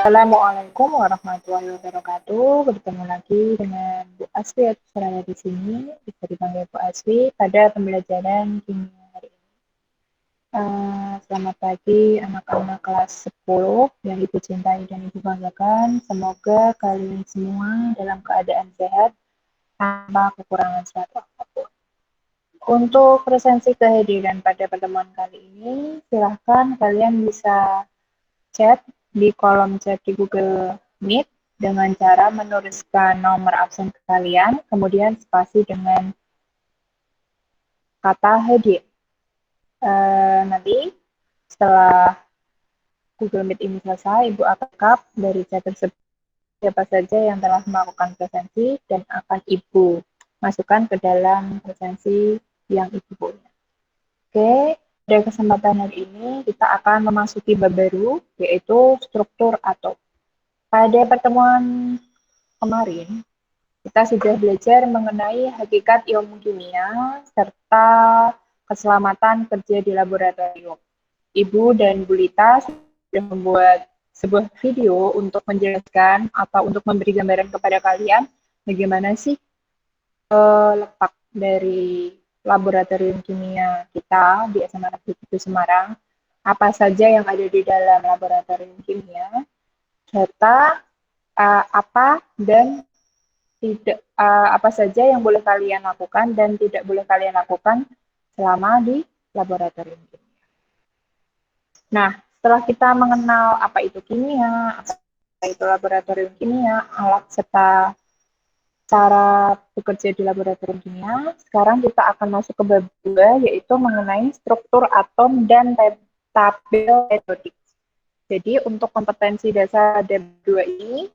Assalamualaikum warahmatullahi wabarakatuh. Bertemu lagi dengan Bu Aswi Seraya di sini, bisa dipanggil Bu Aswi pada pembelajaran kimia hari ini. Selamat pagi anak-anak kelas 10 yang Ibu cintai dan Ibu banggakan. Semoga kalian semua dalam keadaan sehat tanpa kekurangan suatu apapun. Untuk presensi kehadiran pada pertemuan kali ini, silahkan kalian bisa chat di kolom chat di Google Meet dengan cara menuliskan nomor absen kalian, kemudian spasi dengan kata hadir. Nanti setelah Google Meet ini selesai, Ibu akan rekap dari chat tersebut siapa saja yang telah melakukan presensi dan akan Ibu masukkan ke dalam presensi yang Ibu punya. Oke, pada kesempatan hari ini kita akan memasuki bab baru, yaitu struktur atom. Pada pertemuan kemarin, kita sudah belajar mengenai hakikat ilmu kimia serta keselamatan kerja di laboratorium. Ibu dan Bu Lita sudah membuat sebuah video untuk menjelaskan atau untuk memberi gambaran kepada kalian bagaimana sih letak dari laboratorium kimia kita di SMA Negeri Semarang, apa saja yang ada di dalam laboratorium kimia, serta apa dan tidak apa saja yang boleh kalian lakukan dan tidak boleh kalian lakukan selama di laboratorium kimia. Nah, setelah kita mengenal apa itu kimia, apa itu laboratorium kimia, alat serta cara bekerja di laboratorium kimia, sekarang kita akan masuk ke bab 2, yaitu mengenai struktur atom dan tabel periodik. Jadi untuk kompetensi dasar bab 2 ini,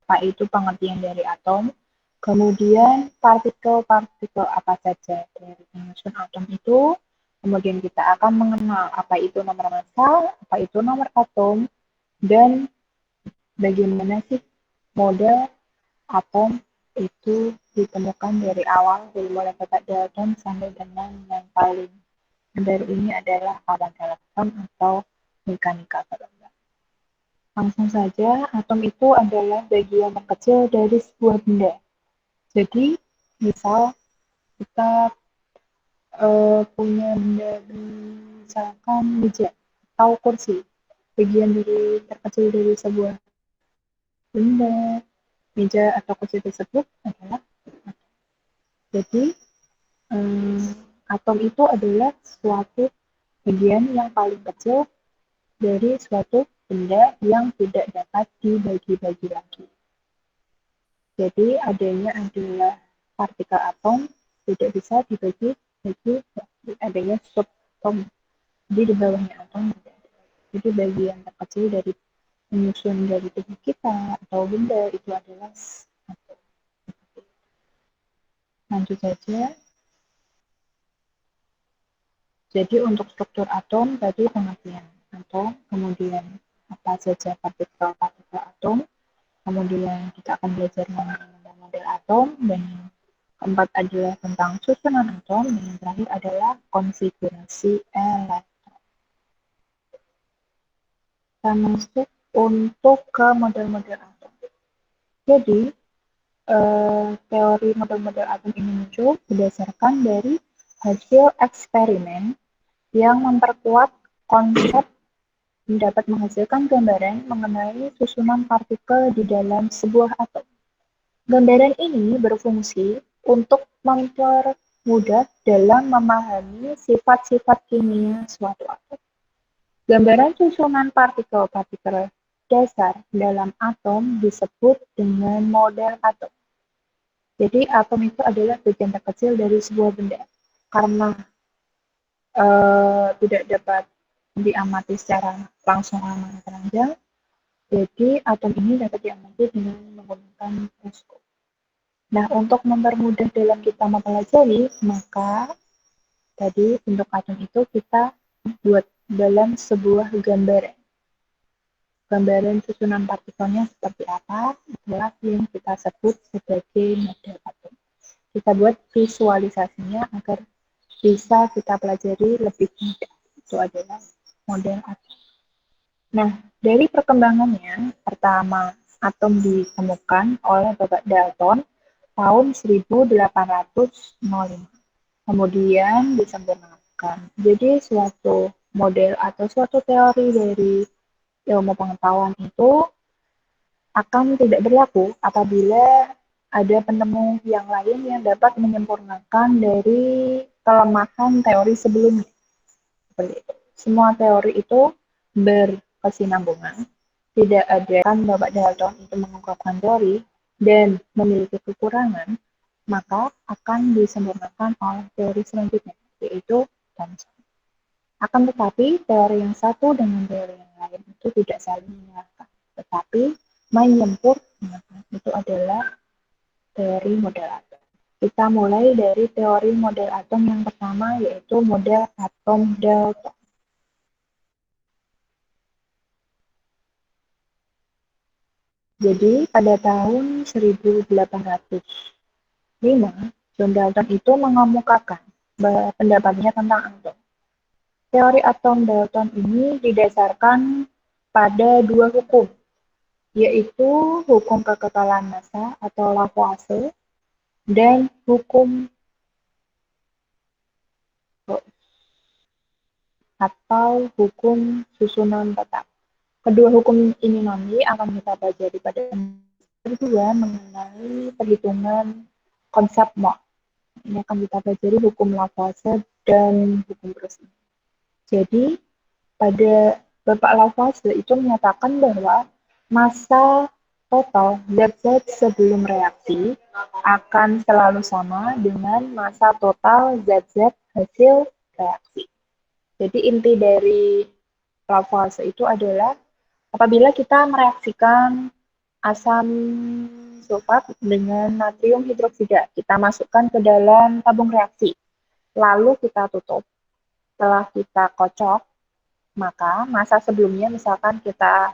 apa itu pengertian dari atom, kemudian partikel-partikel apa saja dari penyusun atom itu, kemudian kita akan mengenal apa itu nomor massa, apa itu nomor atom, dan bagaimana sih model atom itu ditemukan dari awal, dari mulai kotak Dalton sampai dengan yang paling baru ini adalah awan elektron atau mekanika kelembapan. Langsung saja, atom itu adalah bagian terkecil dari sebuah benda. Jadi, misal kita punya benda, misalkan meja atau kursi, bagian dari terkecil dari sebuah benda, meja atau kursi tersebut adalah atom. Jadi, atom itu adalah suatu bagian yang paling kecil dari suatu benda yang tidak dapat dibagi-bagi lagi. Jadi adanya adalah partikel atom tidak bisa dibagi-bagi lagi, adanya subatom. Jadi di bawahnya atom tidak ada. Jadi bagian terkecil dari penyusun dari tubuh kita atau benda itu adalah atom. Lanjut saja. Jadi untuk struktur atom tadi pengertian atom, kemudian apa saja partikel-partikel atom, kemudian kita akan belajar mengenai model atom, dan yang keempat adalah tentang susunan atom, dan yang terakhir adalah konfigurasi elektron. Kita masuk untuk ke model-model atom. Jadi teori model-model atom ini muncul berdasarkan dari hasil eksperimen yang memperkuat konsep dapat menghasilkan gambaran mengenai susunan partikel di dalam sebuah atom. Gambaran ini berfungsi untuk mempermudah dalam memahami sifat-sifat kimia suatu atom. Gambaran susunan partikel-partikel dasar dalam atom disebut dengan model atom. Jadi atom itu adalah bagian terkecil dari sebuah benda. Karena tidak dapat diamati secara langsung aman telanjang, jadi atom ini dapat diamati dengan menggunakan mikroskop. Nah, untuk mempermudah dalam kita mempelajari, maka tadi bentuk atom itu kita buat dalam sebuah gambaran. Gambaran susunan partikelnya seperti apa, itulah yang kita sebut sebagai model atom. Kita buat visualisasinya agar bisa kita pelajari lebih mudah. Itu adalah model atom. Nah, dari perkembangannya, pertama atom ditemukan oleh Bapak Dalton tahun 1805. Kemudian disempurnakan. Jadi suatu model atau suatu teori dari ilmu pengetahuan itu akan tidak berlaku apabila ada penemu yang lain yang dapat menyempurnakan dari kelemahan teori sebelumnya. Seperti itu. Semua teori itu berkesinambungan. Tidak ada kan Bapak Dalton itu mengungkapkan teori dan memiliki kekurangan, maka akan disempurnakan oleh teori selanjutnya, yaitu Thomson. Akan tetapi, teori yang satu dengan teori yang lain itu tidak saling menyalahkan, tetapi menyempurnakan. Itu adalah teori model atom. Kita mulai dari teori model atom yang pertama, yaitu model atom Dalton. Jadi, pada tahun 1805, John Dalton itu mengemukakan pendapatnya tentang atom. Teori atom Dalton ini didasarkan pada dua hukum, yaitu hukum kekekalan massa atau Lavoisier dan hukum atau hukum susunan tetap. Kedua hukum ini nanti akan kita pelajari pada kedua mengenai perhitungan konsep Mach. Ini akan kita pelajari hukum Lavoisier dan hukum Peirce. Jadi, pada Bapak Lavoisier itu menyatakan bahwa massa total zat-zat sebelum reaksi akan selalu sama dengan massa total zat-zat hasil reaksi. Jadi inti dari Lavoisier itu adalah apabila kita mereaksikan asam sulfat dengan natrium hidroksida, kita masukkan ke dalam tabung reaksi, lalu kita tutup. Setelah kita kocok, maka massa sebelumnya misalkan kita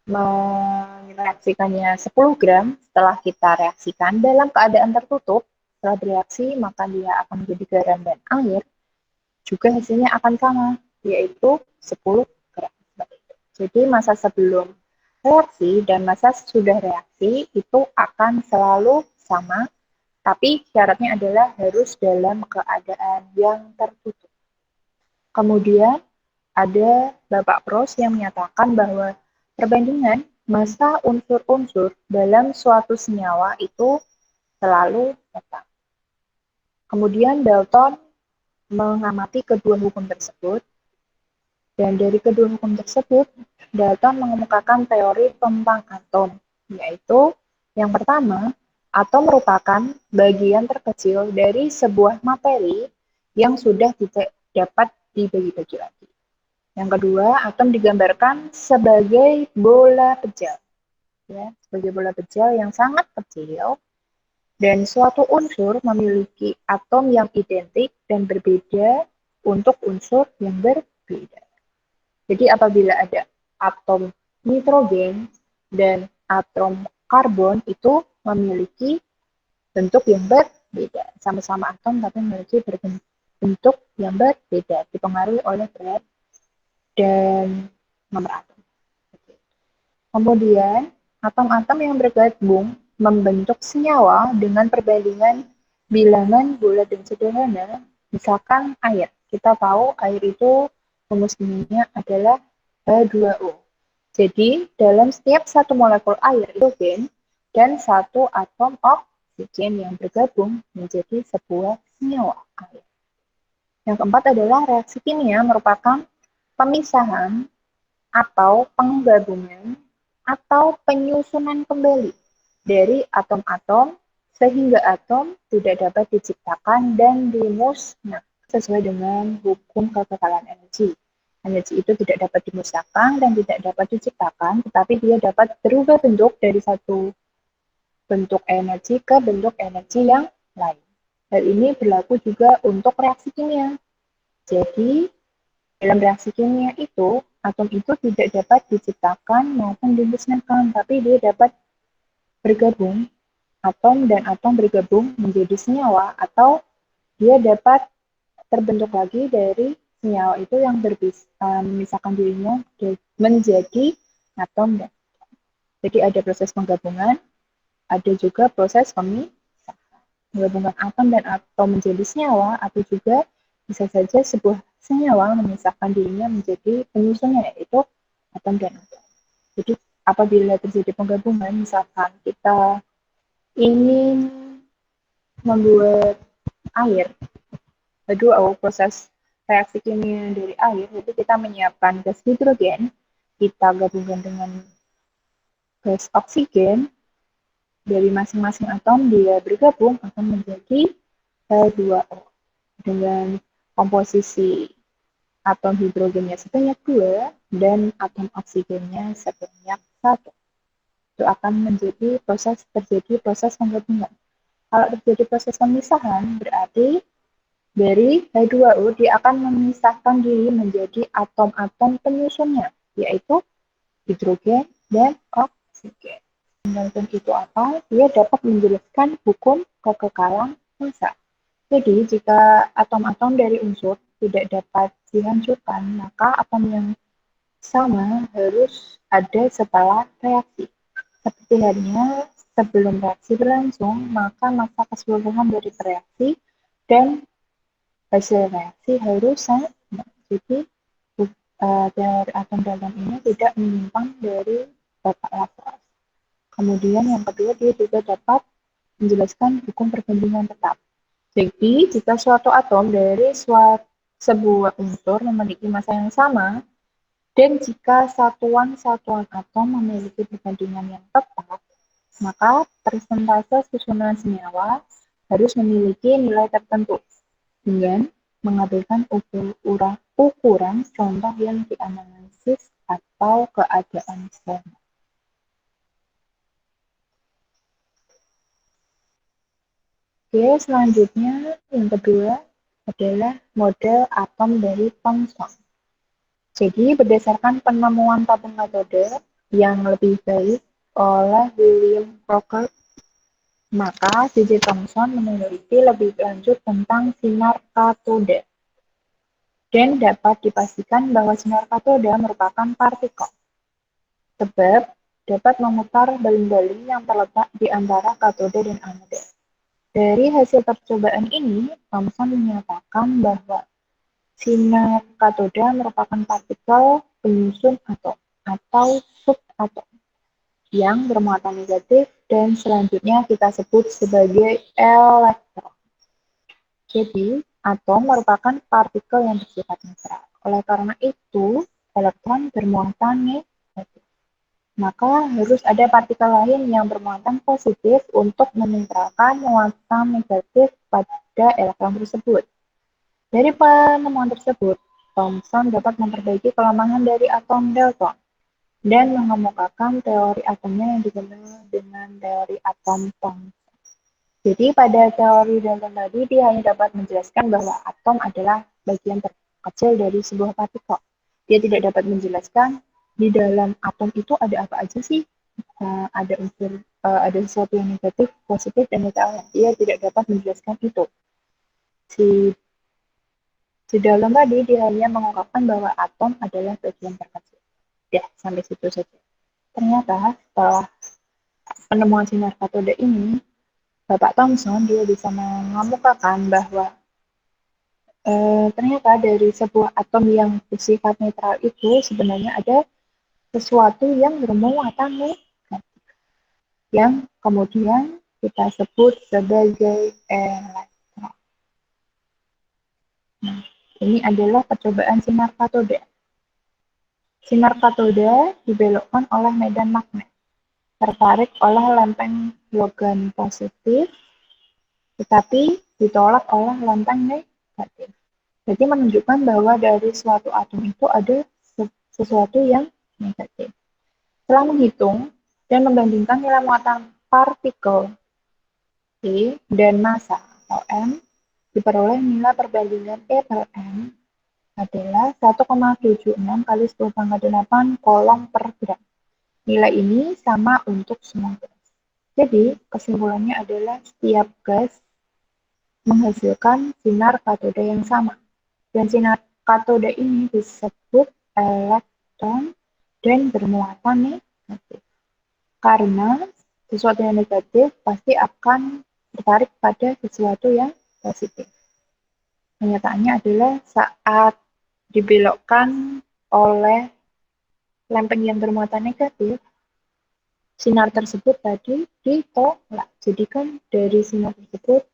mereaksikannya 10 gram, setelah kita reaksikan dalam keadaan tertutup, setelah bereaksi maka dia akan menjadi garam dan air, juga hasilnya akan sama, yaitu 10 gram. Jadi massa sebelum reaksi dan massa sudah reaksi itu akan selalu sama, tapi syaratnya adalah harus dalam keadaan yang tertutup. Kemudian ada Bapak Pros yang menyatakan bahwa perbandingan massa unsur-unsur dalam suatu senyawa itu selalu tetap. Kemudian Dalton mengamati kedua hukum tersebut, dan dari kedua hukum tersebut, Dalton mengemukakan teori tentang atom, yaitu yang pertama, atom merupakan bagian terkecil dari sebuah materi yang sudah tidak dapat dibagi-bagi lagi. Yang kedua, atom digambarkan sebagai bola pejal, ya, sebagai bola pejal yang sangat kecil, dan suatu unsur memiliki atom yang identik dan berbeda untuk unsur yang berbeda. Jadi apabila ada atom nitrogen dan atom karbon itu memiliki bentuk yang berbeda. Sama-sama atom tapi memiliki bentuk yang berbeda, dipengaruhi oleh berat dan nomor atom. Kemudian, atom-atom yang bergabung membentuk senyawa dengan perbandingan bilangan bulat dan sederhana, misalkan air. Kita tahu air itu rumus kimianya adalah H2O. Jadi, dalam setiap satu molekul air hidrogen dan satu atom oksigen yang bergabung menjadi sebuah senyawa air. Yang keempat adalah reaksi kimia merupakan pemisahan atau penggabungan atau penyusunan kembali dari atom-atom sehingga atom tidak dapat diciptakan dan dimusnahkan sesuai dengan hukum kekekalan energi. Energi itu tidak dapat dimusnahkan dan tidak dapat diciptakan, tetapi dia dapat berubah bentuk dari satu bentuk energi ke bentuk energi yang lain. Hal ini berlaku juga untuk reaksi kimia. Jadi, dalam reaksi kimia itu, atom itu tidak dapat diciptakan maupun dimusnahkan, tapi dia dapat bergabung, atom dan atom bergabung menjadi senyawa, atau dia dapat terbentuk lagi dari senyawa itu yang memisahkan dirinya menjadi atom dan jadi ada proses penggabungan, ada juga proses pemisahan. Menggabungkan atom dan atom menjadi senyawa atau juga bisa saja sebuah senyawa memisahkan dirinya menjadi penyusunnya yaitu atom dan atom. Jadi apabila terjadi penggabungan, misalkan kita ingin membuat air, H2O, proses reaksi kimia dari air, itu kita menyiapkan gas hidrogen, kita gabungkan dengan gas oksigen, dari masing-masing atom dia bergabung akan menjadi H2O dengan komposisi atom hidrogennya sebanyak 2 dan atom oksigennya sebanyak 1. Itu akan terjadi proses penggabungan. Kalau terjadi proses pemisahan, berarti dari H2O dia akan memisahkan diri menjadi atom-atom penyusunnya, yaitu hidrogen dan oksigen. Dan itu apa? Dia dapat menjelaskan hukum kekekalan massa. Jadi, jika atom-atom dari unsur tidak dapat dihancurkan, maka atom yang sama harus ada setelah reaksi. Seperti halnya sebelum reaksi berlangsung, maka massa keseluruhan dari reaksi dan hasil reaksi harus sama. Jadi, teori atom dalam ini tidak menyimpang dari bapak Laplace. Kemudian yang kedua, dia juga dapat menjelaskan hukum perbandingan tetap. Jadi, jika suatu atom dari sebuah unsur memiliki massa yang sama, dan jika satuan-satuan atom memiliki perbandingan yang tepat, maka persentase susunan senyawa harus memiliki nilai tertentu dengan mengambilkan ukuran contoh yang dianalisis atau keadaan formal. Oke, selanjutnya yang kedua adalah model atom dari Thomson. Jadi berdasarkan penemuan tabung katode yang lebih baik oleh William Crocker, maka J.J. Thomson meneliti lebih lanjut tentang sinar katoda. Dan dapat dipastikan bahwa sinar katoda merupakan partikel, sebab dapat memutar baling-baling yang terletak di antara katoda dan anoda. Dari hasil percobaan ini, Thomson menyatakan bahwa sinar katoda merupakan partikel penyusun atom atau subatom yang bermuatan negatif dan selanjutnya kita sebut sebagai elektron. Jadi, atom merupakan partikel yang bersifat netral. Oleh karena itu, elektron bermuatan negatif. Maka harus ada partikel lain yang bermuatan positif untuk menetralkan muatan negatif pada elektron tersebut. Dari penemuan tersebut, Thomson dapat memperbaiki kelemahan dari atom Dalton dan mengemukakan teori atomnya yang dikenal dengan teori atom Thomson. Jadi pada teori Dalton tadi, dia hanya dapat menjelaskan bahwa atom adalah bagian terkecil dari sebuah partikel. Dia tidak dapat menjelaskan di dalam atom itu ada apa aja sih, ada unsur, ada sesuatu yang negatif, positif, dan netral. Dia tidak dapat menjelaskan itu. Di dalam tadi dia hanya mengungkapkan bahwa atom adalah bagian terkecil. Ya, sampai situ saja. Ternyata setelah penemuan sinar katoda ini, Bapak Thomson dia bisa mengemukakan bahwa ternyata dari sebuah atom yang bersifat netral itu sebenarnya ada sesuatu yang bermuatan negatif, yang kemudian kita sebut sebagai elektron. Nah, ini adalah percobaan sinar katoda. Sinar katoda dibelokkan oleh medan magnet, tertarik oleh lempeng logam positif, tetapi ditolak oleh lempeng negatif. Jadi menunjukkan bahwa dari suatu atom itu ada sesuatu yang negatif. Setelah menghitung dan membandingkan nilai muatan partikel E dan massa atau M, diperoleh nilai perbandingan E per M adalah 1,76 kali 10 pangkat 8 kolom per gram. Nilai ini sama untuk semua gas. Jadi, kesimpulannya adalah setiap gas menghasilkan sinar katoda yang sama. Dan sinar katode ini disebut elektron dan bermuatan negatif. Karena sesuatu yang negatif pasti akan tertarik pada sesuatu yang positif. Kenyataannya adalah saat dibelokkan oleh lempeng yang bermuatan negatif, sinar tersebut tadi ditolak. Jadi kan dari sinar tersebut,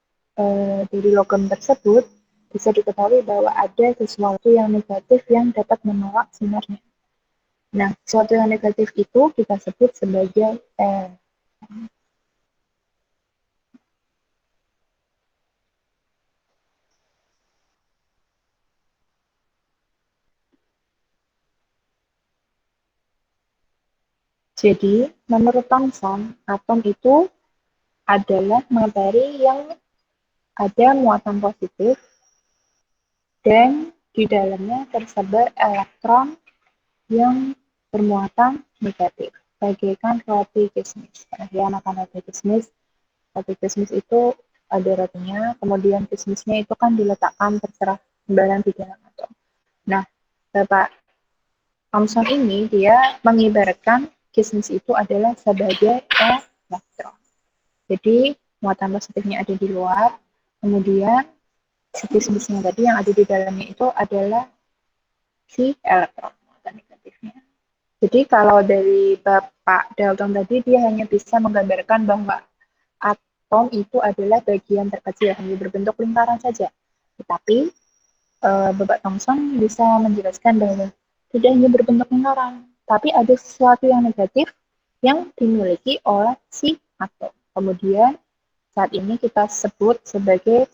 dari logam tersebut, bisa diketahui bahwa ada sesuatu yang negatif yang dapat menolak sinarnya. Nah, sesuatu yang negatif itu kita sebut sebagai Jadi, menurut Thomson, atom itu adalah materi yang ada muatan positif dan di dalamnya tersebar elektron yang bermuatan negatif. Bagaikan roti kismis. Karena dia makan roti kismis itu ada rotinya, kemudian kismisnya itu kan diletakkan terserah sembarang di dalam atom. Nah, Bapak Thomson ini dia mengibaratkan kismis itu adalah sebagai elektron. Jadi muatan positifnya ada di luar, kemudian si kismisnya tadi yang ada di dalamnya itu adalah si elektron muatan negatifnya. Jadi kalau dari Bapak Dalton tadi dia hanya bisa menggambarkan bahwa atom itu adalah bagian terkecil hanya berbentuk lingkaran saja. Tetapi Bapak Thomson bisa menjelaskan bahwa tidak hanya berbentuk lingkaran, tapi ada sesuatu yang negatif yang dimiliki oleh si atom. Kemudian saat ini kita sebut sebagai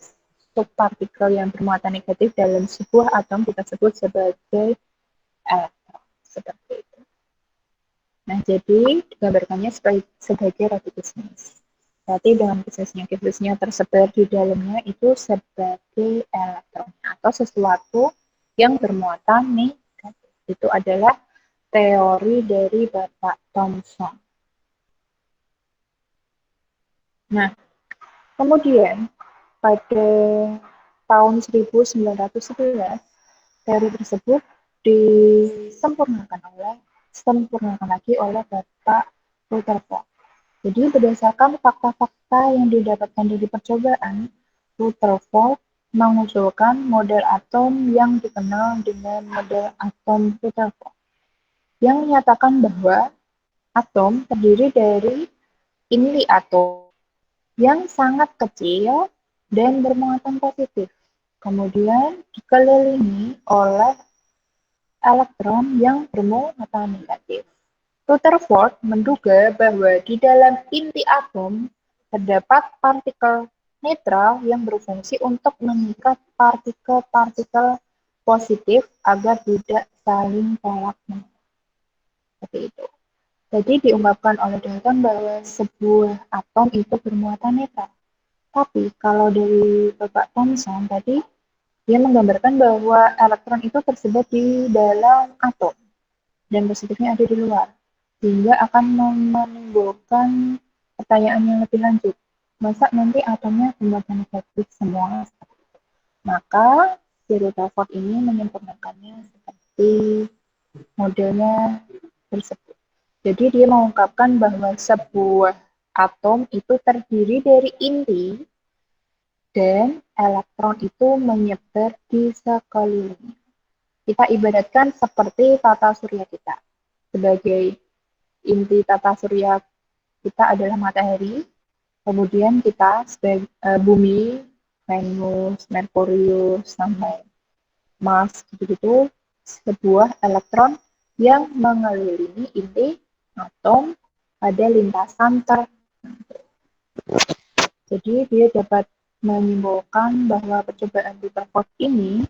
subpartikel yang bermuatan negatif dalam sebuah atom kita sebut sebagai elektron. Seperti itu. Nah, jadi digambarkannya sebagai roti kismis. Berarti dengan kismisnya tersebar di dalamnya itu sebagai elektron atau sesuatu yang bermuatan negatif. Itu adalah teori dari Bapak Thomson. Nah, kemudian pada tahun 1911 teori tersebut disempurnakan lagi oleh Bapak Rutherford. Jadi berdasarkan fakta-fakta yang didapatkan dari percobaan, Rutherford mengusulkan model atom yang dikenal dengan model atom Rutherford, yang menyatakan bahwa atom terdiri dari inti atom yang sangat kecil dan bermuatan positif, kemudian dikelilingi oleh elektron yang bermuatan negatif. Rutherford menduga bahwa di dalam inti atom terdapat partikel netral yang berfungsi untuk mengikat partikel-partikel positif agar tidak saling tolak-menolak. Seperti itu. Jadi diungkapkan oleh Dalton bahwa sebuah atom itu bermuatan netral. Tapi kalau dari Bapak Thomson tadi, dia menggambarkan bahwa elektron itu tersebar di dalam atom dan positifnya ada di luar, sehingga akan menimbulkan pertanyaan yang lebih lanjut. Masa nanti atomnya bermuatan negatif semua? Maka si Rutherford ini menyempurnakannya seperti modelnya tersebut. Jadi dia mengungkapkan bahwa sebuah atom itu terdiri dari inti dan elektron itu menyebar di sekelilingnya. Kita ibaratkan seperti tata surya kita. Sebagai inti tata surya kita adalah matahari, kemudian kita sebagai bumi, Venus, Merkurius, sampai Mars, gitu-gitu, sebuah elektron yang mengelilingi inti atom pada lintasan tertentu. Jadi dia dapat menyimpulkan bahwa percobaan Rutherford ini,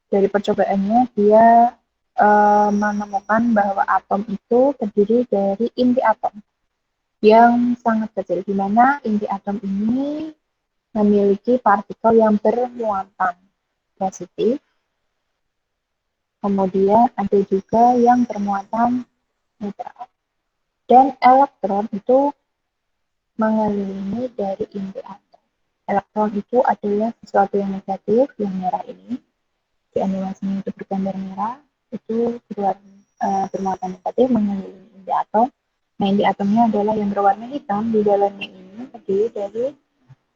dari percobaannya dia menemukan bahwa atom itu terdiri dari inti atom yang sangat kecil, di mana inti atom ini memiliki partikel yang bermuatan positif, kemudian ada juga yang bermuatan netral. Dan elektron itu mengelilingi dari inti atom. Elektron itu adalah sesuatu yang negatif, yang merah ini. di animasinya itu bergambar merah, itu bermuatan negatif mengelilingi inti atom. Nah, inti atomnya adalah yang berwarna hitam. Di dalamnya ini terdiri dari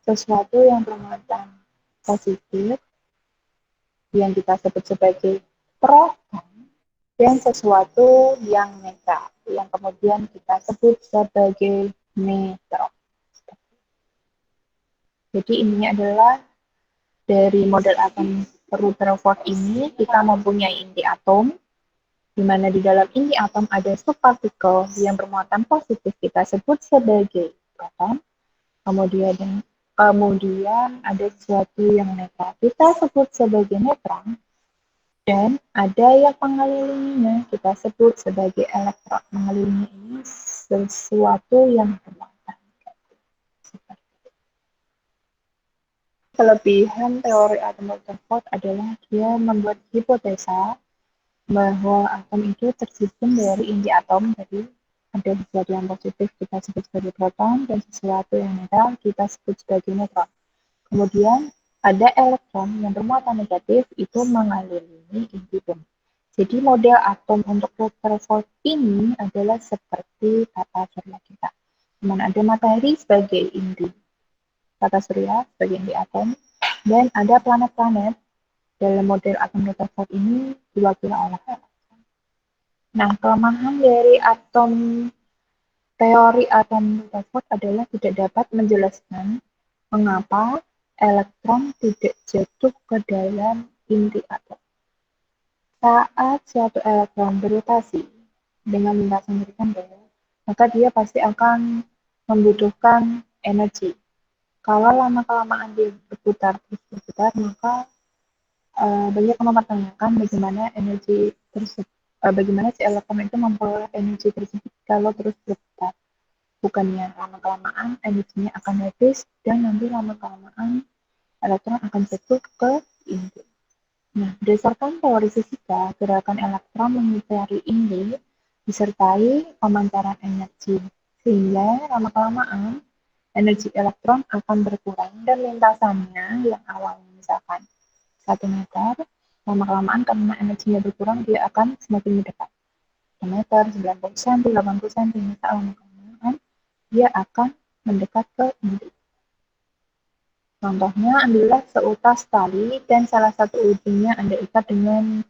sesuatu yang bermuatan positif yang kita sebut sebagai proton dan sesuatu yang netral yang kemudian kita sebut sebagai neutron. Jadi ini adalah dari model atom Rutherford ini kita mempunyai inti atom di mana di dalam inti atom ada subpartikel yang bermuatan positif kita sebut sebagai proton. Kemudian ada sesuatu yang netral kita sebut sebagai neutron, dan ada yang mengelilinginya kita sebut sebagai elektron. Mengelilingi ini sesuatu yang bermuatan. Kelebihan teori atom Rutherford adalah dia membuat hipotesa bahwa atom itu tersusun dari inti atom, jadi ada sesuatu yang positif kita sebut sebagai proton dan sesuatu yang netral kita sebut sebagai neutron. Kemudian ada elektron yang bermuatan negatif itu mengelilingi inti bumi. Jadi model atom untuk Rutherford ini adalah seperti tata surya kita, di mana ada matahari sebagai inti tata surya sebagai inti atom, dan ada planet-planet dalam model atom Rutherford ini diwakili oleh elektron. Nah, kelemahan dari teori atom Rutherford adalah tidak dapat menjelaskan mengapa elektron tidak jatuh ke dalam inti atom. Saat suatu elektron berotasi dengan lintasan berkendara, maka dia pasti akan membutuhkan energi. Kalau lama-kelamaan dia berputar, maka banyak yang mempertanyakan bagaimana si elektron itu memperoleh energi tersebut kalau terus berputar. Bukannya lama-kelamaan energinya akan habis dan nanti lama-kelamaan elektron akan jatuh ke inti. Nah, berdasarkan teori fisika, gerakan elektron mengitari inti disertai pemancaran energi, sehingga lama-kelamaan energi elektron akan berkurang dan lintasannya yang awalnya misalkan 1 meter, lama-kelamaan karena energinya berkurang, dia akan semakin mendekat. 1 meter, 90 cm, 80 cm, lama-kelamaan dia akan mendekat ke inti. Contohnya, ambillah seutas tali dan salah satu ujungnya Anda ikat dengan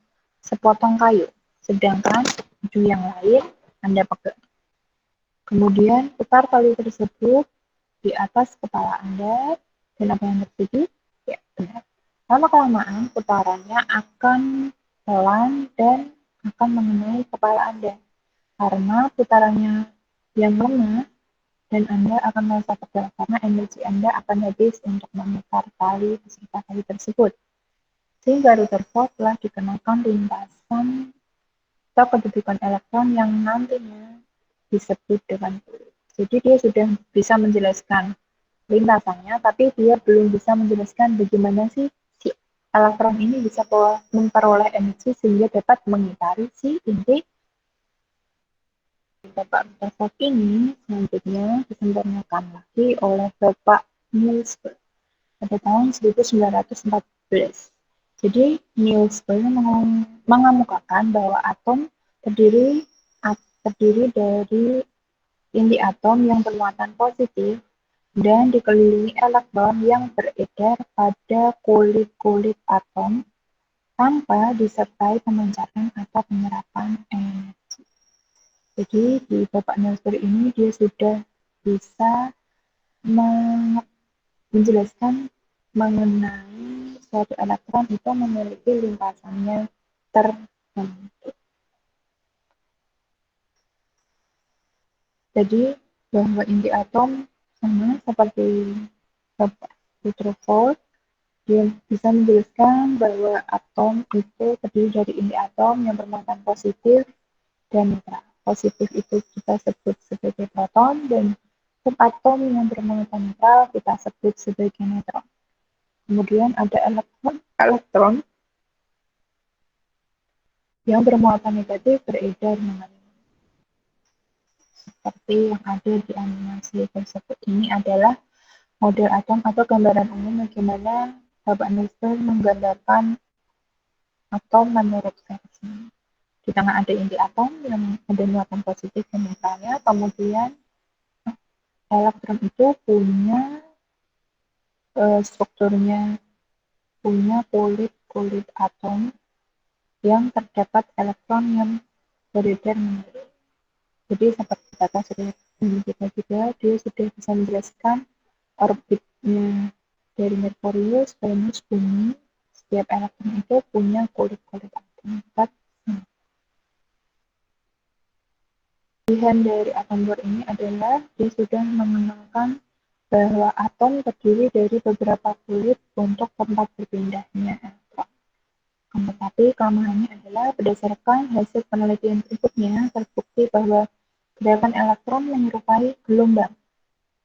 sepotong kayu, sedangkan ujung yang lain Anda pegang. Kemudian putar tali tersebut di atas kepala Anda, dan apa yang terjadi? Ya, benar. Lama-kelamaan putarannya akan pelan dan akan mengenai kepala Anda. Karena putarannya yang lemah, dan Anda akan merasa pegal karena energi Anda akan habis untuk memutar tali beserta tali tersebut. Sehingga Rutherford telah dikenakan lintasan atau kedudukan elektron yang nantinya disebut dengan fluid. Jadi dia sudah bisa menjelaskan lintasannya, tapi dia belum bisa menjelaskan bagaimana sih si elektron ini bisa memperoleh energi sehingga dapat mengitari si inti. Bapak Rutherford ini selanjutnya disempurnakan lagi oleh Bapak Niels Bohr pada tahun 1914. Jadi Niels Bohr mengemukakan bahwa atom terdiri dari inti atom yang bermuatan positif dan dikelilingi elektron yang beredar pada kulit-kulit atom tanpa disertai pemancaran atau penyerapan energi. Jadi di Bapak Niels Bohr ini dia sudah bisa menjelaskan mengenai suatu elektron itu memiliki lintasannya tertentu. Jadi bahwa inti atom sama seperti Bapak Rutherford, dia bisa menjelaskan bahwa atom itu terdiri dari inti atom yang bermuatan positif dan netral. Positif itu kita sebut sebagai proton, dan subatom yang bermuatan netral kita sebut sebagai neutron. Kemudian ada elektron yang bermuatan negatif beredar mengalir. Seperti yang ada di animasi tersebut. Ini adalah model atom atau gambaran umum bagaimana Bapak Niels Bohr menggambarkan atau menurut versi. Di tengah ada inti atom yang ada muatan positif dan netralnya, kemudian elektron itu punya strukturnya, punya kulit atom yang terdapat elektron yang beredar menurut. Jadi seperti kata sudah kita juga, dia sudah bisa menjelaskan orbitnya dari Merkurius, Venus, Bumi. Setiap elektron itu punya kulit-kulit atom. Kelebihan dari atom Bohr ini adalah dia sudah mengenalkan bahwa atom terdiri dari beberapa kulit untuk tempat berpindahnya elektron. Tetapi kelemahannya adalah berdasarkan hasil penelitian berikutnya terbukti bahwa gerakan elektron menyerupai gelombang.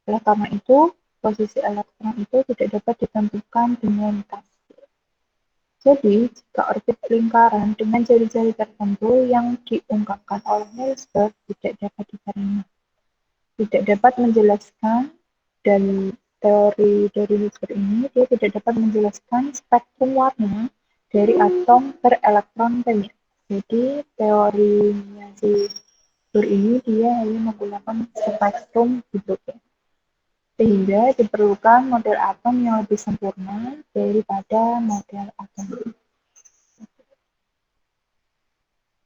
Oleh karena itu, posisi elektron itu tidak dapat ditentukan dengan pasti. Jadi, jika orbit lingkaran dengan jari-jari tertentu yang diungkapkan oleh Niels Bohr tidak dapat diterima, tidak dapat menjelaskan, dan teori dari Niels Bohr ini dia tidak dapat menjelaskan spektrum warna dari atom berelektron banyak. Jadi, teorinya si Bohr ini dia hanya menggunakan spektrum hidrogen, sehingga diperlukan model atom yang lebih sempurna daripada model atom.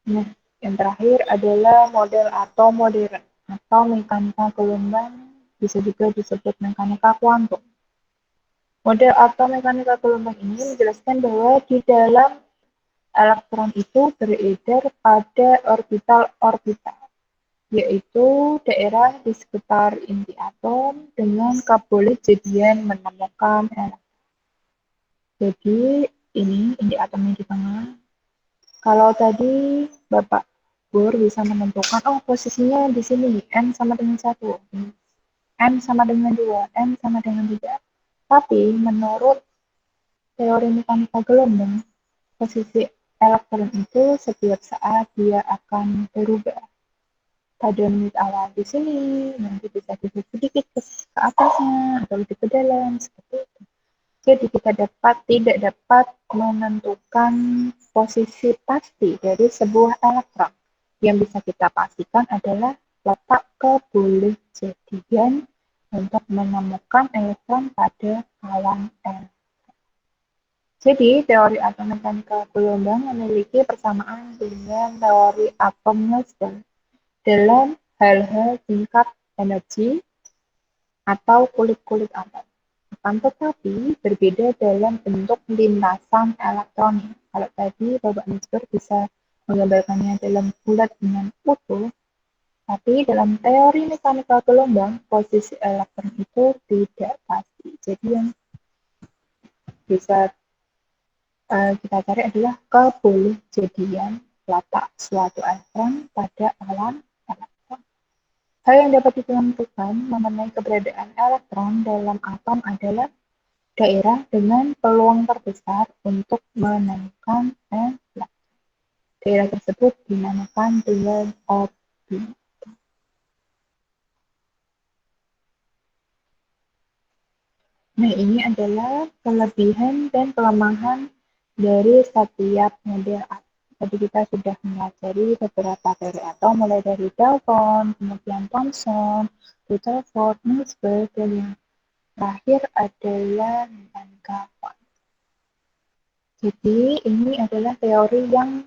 Nah, yang terakhir adalah model atom modern atau mekanika gelombang, bisa juga disebut mekanika kuantum. Model atom mekanika gelombang ini menjelaskan bahwa di dalam elektron itu beredar pada orbital-orbital, yaitu daerah di sekitar inti atom dengan kebolehjadian menemukan elektron. Jadi ini inti atomnya di tengah. Kalau tadi Bapak Bohr bisa menentukan, oh posisinya di sini, N sama dengan 1, N sama dengan 2, N sama dengan 3. Tapi menurut teori mekanika gelombang, posisi elektron itu setiap saat dia akan berubah. Pada menit awal di sini, nanti bisa sedikit ke atasnya, atau lebih ke dalam, seperti itu. Jadi kita tidak dapat menentukan posisi pasti dari sebuah elektron. Yang bisa kita pastikan adalah letak kebolehjadian untuk menemukan elektron pada kawan elektron. Jadi teori atom mekanika gelombang memiliki persamaan dengan teori atom Niels Bohr dalam hal-hal tingkat energi atau kulit-kulit atom. Akan tetapi berbeda dalam bentuk lintasan elektronnya. Kalau tadi Bapak Niels Bohr bisa menggambarkannya dalam bulat dengan utuh, tapi dalam teori mekanika gelombang, posisi elektron itu tidak pasti. Jadi yang bisa kita cari adalah kebolehjadian letak suatu elektron pada awan elektron. Hal yang dapat ditentukan mengenai keberadaan elektron dalam atom adalah daerah dengan peluang terbesar untuk menemukan elektron. Daerah tersebut dinamakan dengan orbit. Nah, ini adalah kelebihan dan kelemahan dari setiap model atom. Tadi kita sudah mempelajari beberapa teori atom, mulai dari Dalton, kemudian Thomson, Rutherford, Niels Bohr, dan yang terakhir adalah mekanika kuantum. Jadi, ini adalah teori yang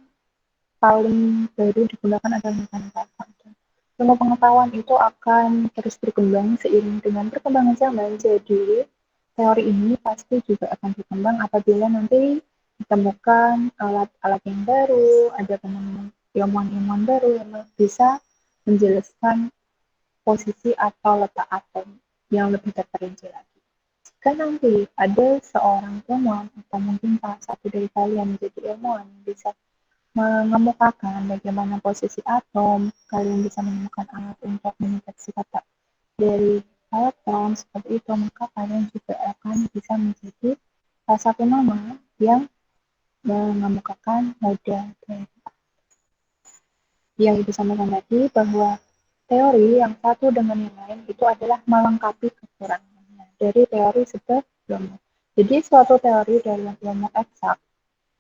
paling baru digunakan adalah mekanika kuantum. Ilmu pengetahuan itu akan terus berkembang seiring dengan perkembangan zaman. Jadi, teori ini pasti juga akan berkembang apabila nanti ditemukan alat-alat yang baru, ada penemuan ilmuwan-ilmuwan baru yang bisa menjelaskan posisi atau letak atom yang lebih terperinci lagi. Jika nanti ada seorang ilmuwan atau mungkin salah satu dari kalian menjadi ilmuwan yang bisa mengemukakan bagaimana posisi atom, kalian bisa menemukan alat untuk mendeteksi letak dari elektron seperti itu, maka kalian juga akan bisa menjadi salah satu nama yang mengemukakan model teori. Yang Ibu sampaikan tadi bahwa teori yang satu dengan yang lain itu adalah melengkapi kekurangannya dari teori sebelumnya. Jadi suatu teori dalam ilmu eksak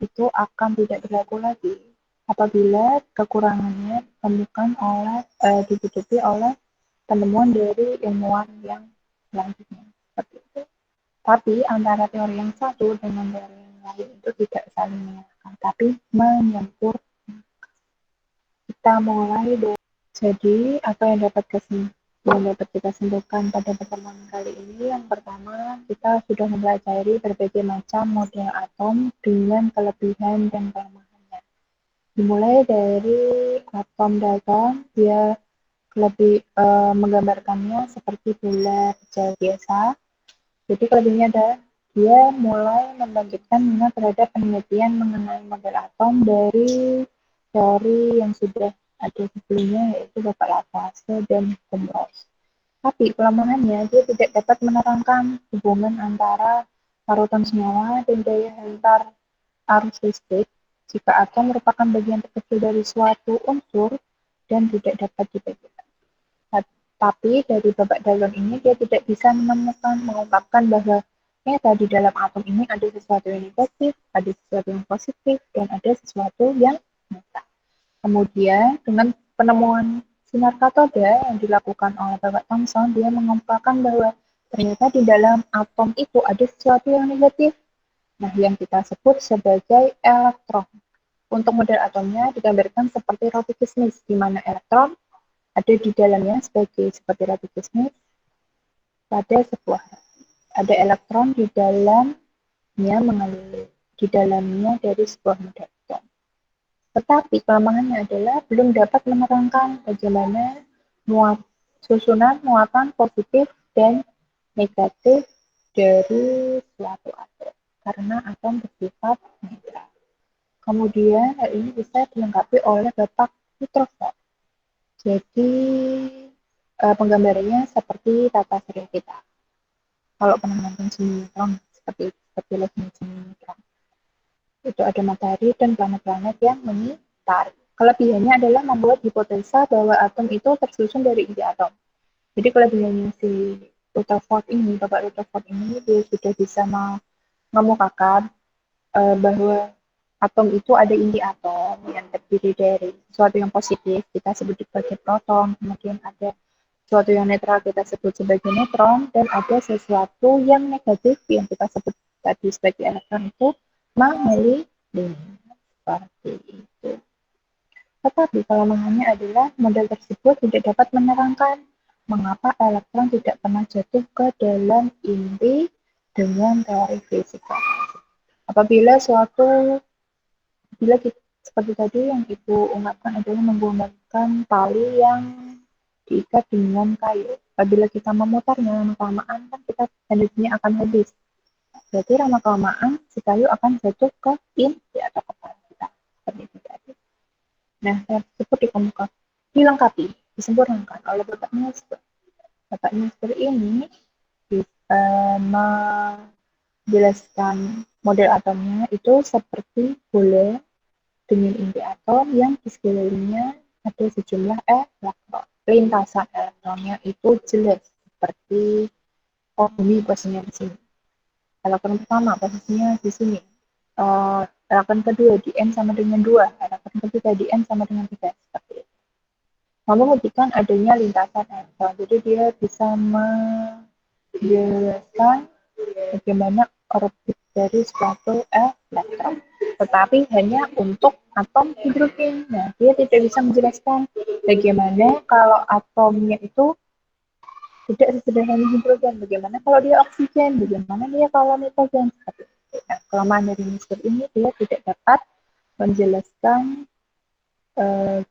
itu akan tidak berlaku lagi apabila kekurangannya ditutupi oleh penemuan dari ilmuwan yang selanjutnya. Seperti itu. Tapi antara teori yang satu dengan teori yang lain itu tidak saling menyalahkan, tapi menyempurnakan. Kita mulai dari jadi apa yang dapat kita simpulkan pada pertemuan kali ini. Yang pertama, kita sudah mempelajari berbagai macam model atom dengan kelebihan dan kelemahannya. Dimulai dari atom dalton, dia menggambarkannya seperti bola kecil biasa. Jadi kelebihannya adalah dia mulai membangkitkan minat terhadap penelitian mengenai model atom dari teori yang sudah ada sebelumnya, yaitu Bapak Lavasse dan Gombrowicz. Tapi kelemahannya, dia tidak dapat menerangkan hubungan antara parutan senyawa dan daya hantar arus listrik jika atom merupakan bagian terkecil dari suatu unsur dan tidak dapat dibagi. Tapi dari babak dalton ini dia tidak bisa mengungkapkan bahwa ternyata di dalam atom ini ada sesuatu yang negatif, ada sesuatu yang positif, dan ada sesuatu yang nyata. Kemudian dengan penemuan sinar katoda yang dilakukan oleh Bapak Thomson, dia mengungkapkan bahwa ternyata di dalam atom itu ada sesuatu yang negatif, nah yang kita sebut sebagai elektron. Untuk model atomnya digambarkan seperti roti kismis, di mana elektron ada di dalamnya seperti roti kismis pada sebuah ada elektron di dalamnya dari sebuah model atom. Tetapi kelemahannya adalah belum dapat menerangkan bagaimana susunan muatan positif dan negatif dari suatu atom karena atom bersifat netral. Kemudian hal ini bisa dilengkapi oleh Bapak Rutherford. Jadi penggambarannya seperti tata surya kita. Kalau pernah nonton sinetron seperti Leslie sinetron, itu ada matahari dan planet-planet yang mengitari. Kelebihannya adalah membuat hipotesa bahwa atom itu tersusun dari inti atom. Jadi kelebihannya si Bapak Rutherford ini, dia sudah bisa mengemukakan bahwa atom itu ada inti atom yang terdiri dari sesuatu yang positif, kita sebut sebagai proton, kemudian ada sesuatu yang netral kita sebut sebagai neutron, dan ada sesuatu yang negatif yang kita sebut tadi sebagai elektron itu mengelilingi. Seperti itu. Tetapi kelemahannya adalah model tersebut tidak dapat menerangkan mengapa elektron tidak pernah jatuh ke dalam inti dengan teori fisika. Apabila seperti tadi yang Ibu ungkapkan adalah menggunakan tali yang diikat dengan kayu. Apabila kita memutarnya lama-kelamaan kan kita energinya akan habis. Berarti lama-kelamaan si kayu akan jatuh ke inti atau kepala kita. Seperti itu tadi. Nah, tersebut dilengkapi, disempurnakan oleh Bapak Nielsen. Bapak Nielsen ini bisa menjelaskan model atomnya itu seperti bola dengan inti atom yang di sekelilingnya ada sejumlah elektron. Lintasan elektronnya itu jelas seperti bumi posisinya di sini. Elektron pertama posisinya di sini. Elektron kedua di N sama dengan 2. Elektron ketiga di N sama dengan 3. Seperti itu. Membuktikan adanya lintasan elektron. Jadi dia bisa menjelaskan bagaimana orbit dari suatu elektron. Tetapi hanya untuk atom hidrogen. Nah, dia tidak bisa menjelaskan bagaimana kalau atomnya itu tidak sesederhana hidrogen. Bagaimana kalau dia oksigen? Bagaimana dia kalau nitrogen? Nah, kelemahan dari Mister ini dia tidak dapat menjelaskan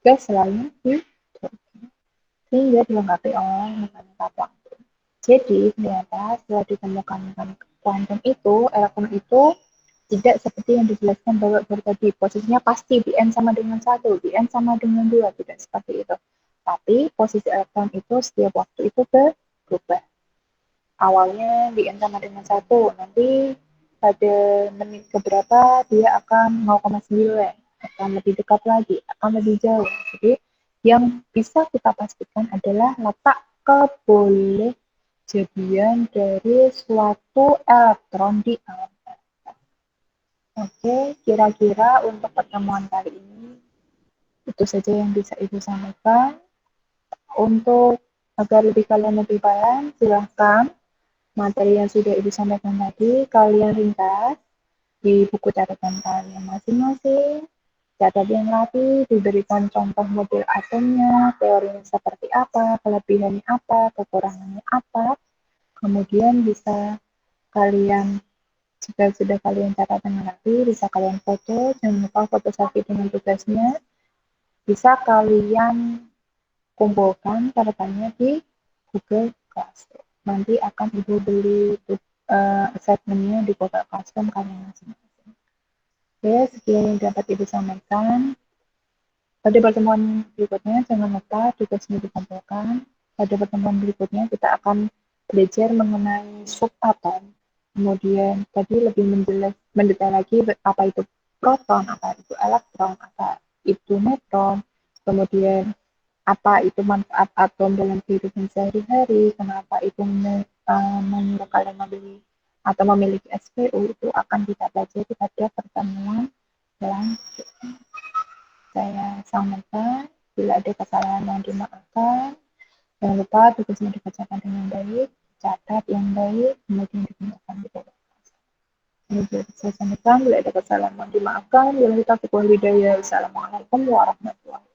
gas lain hidrogen. Sehingga dilengkapi oleh mekanika kuantum. Jadi, ternyata setelah ditemukan mekanika kuantum itu, elektron itu tidak seperti yang dijelaskan bahwa tadi. Posisinya pasti di N sama dengan 1, di N sama dengan 2, tidak seperti itu. Tapi posisi elektron itu setiap waktu itu berubah. Awalnya di N sama dengan 1, nanti pada menit keberapa dia akan 0,9, akan lebih dekat lagi, akan lebih jauh. Jadi yang bisa kita pastikan adalah letak kebolehjadian dari suatu elektron di alam. Oke, kira-kira untuk pertemuan kali ini itu saja yang bisa Ibu sampaikan. Untuk agar kalian lebih paham, silahkan materi yang sudah Ibu sampaikan tadi, kalian ringkas di buku catatan kalian masing-masing. Catat yang rapi, diberikan contoh model atomnya, teorinya seperti apa, kelebihannya apa, kekurangannya apa. Kemudian bisa kalian, jika sudah kalian catat dengan rapi, bisa kalian foto, jangan lupa foto selfie dengan tugasnya. Bisa kalian kumpulkan catatannya di Google Classroom. Nanti akan Ibu beli assignment-nya di Google Classroom kalian masing-masing. Oke, sekian yang dapat Ibu sampaikan. Pada pertemuan berikutnya, jangan lupa tugasnya dikumpulkan. Pada pertemuan berikutnya, kita akan belajar mengenai subatom. Kemudian, tadi lebih mendetail lagi apa itu proton, apa itu elektron, apa itu neutron. Kemudian, apa itu manfaat atom dalam kehidupan sehari-hari, kenapa itu menyuruh kalian membeli atau memiliki SPU, itu akan kita pelajari pada pertemuan selanjutnya. Saya sampaikan, bila ada kesalahan mohon dimaafkan. Jangan lupa tugasnya dikerjakan dengan baik, catat yang baik, kemudian digunakan di dalam kelas. Kemudian saya sampaikan, bila ada kesalahan mohon dimaafkan. Wabillahi taufiq wal hidayah. Wassalamualaikum warahmatullahi wabarakatuh.